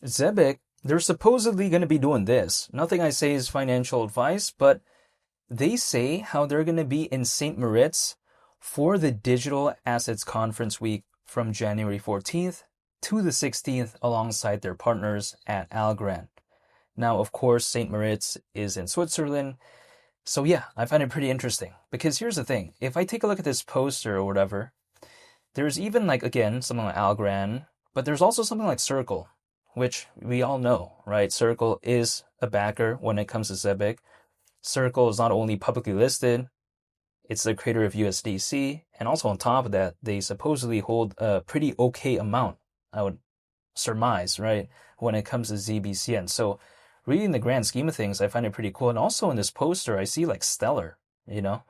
Zebec, they're supposedly going to be doing this. Nothing I say is financial advice, but they say how they're going to be in St. Moritz for the Digital Assets Conference Week from January 14th to the 16th alongside their partners at Algorand. Now, of course, St. Moritz is in Switzerland. So yeah, I find it pretty interesting because here's the thing. If I take a look at this poster or whatever, there's even like, again, something like Algorand, but there's also something like Circle, which we all know, right? Circle is a backer when it comes to Zebec. Circle is not only publicly listed, it's the creator of USDC, and also on top of that, they supposedly hold a pretty okay amount, I would surmise, right, when it comes to ZBCN. So really in the grand scheme of things, I find it pretty cool. And also in this poster, I see like Stellar,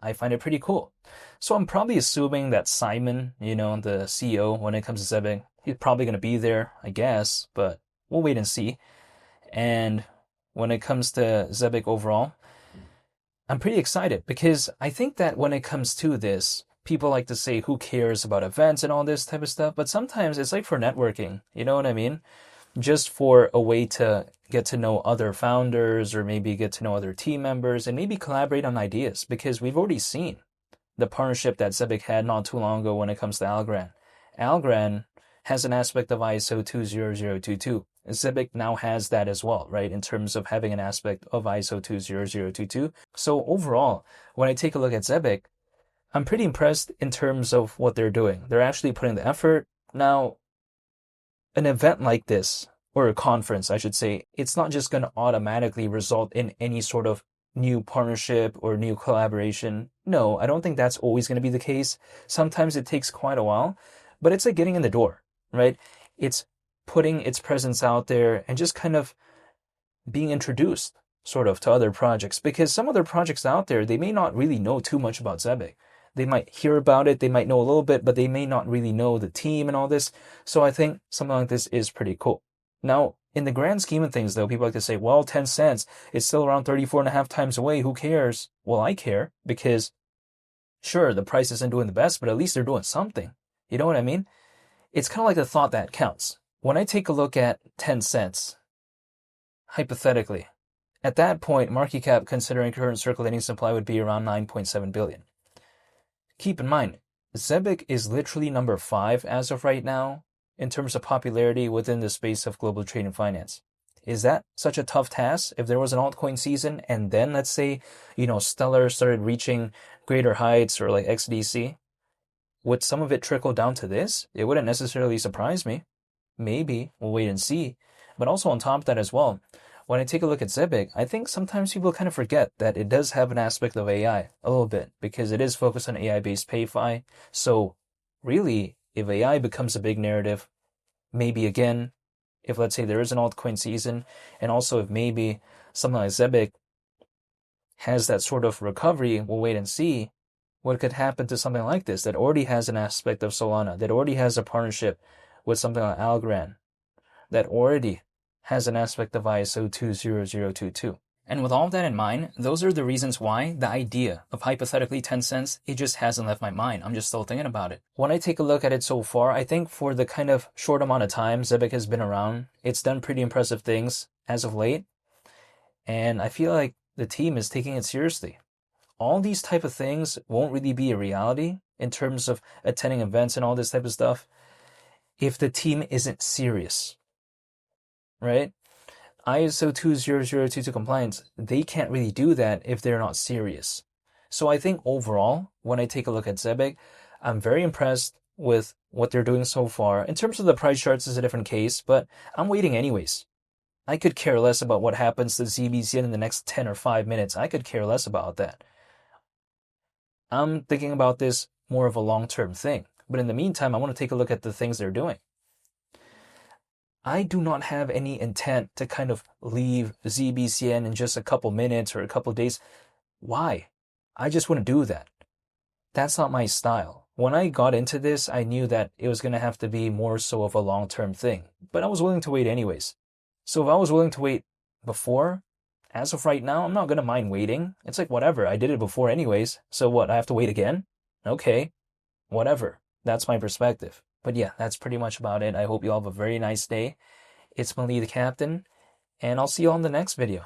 I find it pretty cool. So I'm probably assuming that Simon, the CEO, when it comes to Zebec, he's probably going to be there, I guess, but we'll wait and see. And when it comes to Zebec overall, I'm pretty excited because I think that when it comes to this, people like to say, who cares about events and all this type of stuff? But sometimes it's like for networking, you know what I mean? Just for a way to get to know other founders or maybe get to know other team members and maybe collaborate on ideas because we've already seen the partnership that Zebec had not too long ago when it comes to Algorand. Algorand has an aspect of ISO 20022. Zebec now has that as well, right? In terms of having an aspect of ISO 20022. So overall, when I take a look at Zebec, I'm pretty impressed in terms of what they're doing. They're actually putting the effort. Now, an event like this, or a conference, I should say, it's not just going to automatically result in any sort of new partnership or new collaboration. No, I don't think that's always going to be the case. Sometimes it takes quite a while, but it's like getting in the door, right? It's putting its presence out there and just kind of being introduced sort of to other projects because some other projects out there, they may not really know too much about Zebec. They might hear about it, they might know a little bit, but they may not really know the team and all this. So I think something like this is pretty cool. Now, in the grand scheme of things, though, people like to say, well, 10 cents, it's still around 34 and a half times away. Who cares? Well, I care because sure, the price isn't doing the best, but at least they're doing something. You know what I mean? It's kind of like the thought that counts. When I take a look at 10 cents, hypothetically, at that point, market cap considering current circulating supply would be around 9.7 billion. Keep in mind, Zebec is literally number 5 as of right now in terms of popularity within the space of global trade and finance. Is that such a tough task if there was an altcoin season and then let's say, Stellar started reaching greater heights or like XDC? Would some of it trickle down to this? It wouldn't necessarily surprise me. Maybe. We'll wait and see. But also on top of that as well, when I take a look at Zebec, I think sometimes people kind of forget that it does have an aspect of AI a little bit because it is focused on AI-based PayFi. So really, if AI becomes a big narrative, maybe again, if let's say there is an altcoin season, and also if maybe something like Zebec has that sort of recovery, we'll wait and see what could happen to something like this that already has an aspect of Solana, that already has a partnership with something like Algorand, that already has an aspect of ISO 20022. And with all of that in mind, those are the reasons why the idea of hypothetically 10 cents, it just hasn't left my mind. I'm just still thinking about it. When I take a look at it so far, I think for the kind of short amount of time Zebec has been around, it's done pretty impressive things as of late. And I feel like the team is taking it seriously. All these type of things won't really be a reality in terms of attending events and all this type of stuff if the team isn't serious, right? ISO 20022 compliance, they can't really do that if they're not serious. So I think overall, when I take a look at Zebec, I'm very impressed with what they're doing so far. In terms of the price charts is a different case, but I'm waiting anyways. I could care less about what happens to ZBCN in the next 10 or 5 minutes. I could care less about that. I'm thinking about this more of a long-term thing. But in the meantime, I want to take a look at the things they're doing. I do not have any intent to kind of leave ZBCN in just a couple minutes or a couple days. Why? I just wouldn't do that. That's not my style. When I got into this, I knew that it was going to have to be more so of a long-term thing. But I was willing to wait anyways. So if I was willing to wait before, as of right now, I'm not going to mind waiting. It's like, whatever. I did it before anyways. So what? I have to wait again? Okay. Whatever. That's my perspective. But yeah, that's pretty much about it. I hope you all have a very nice day. It's Mali the Captain, and I'll see you on the next video.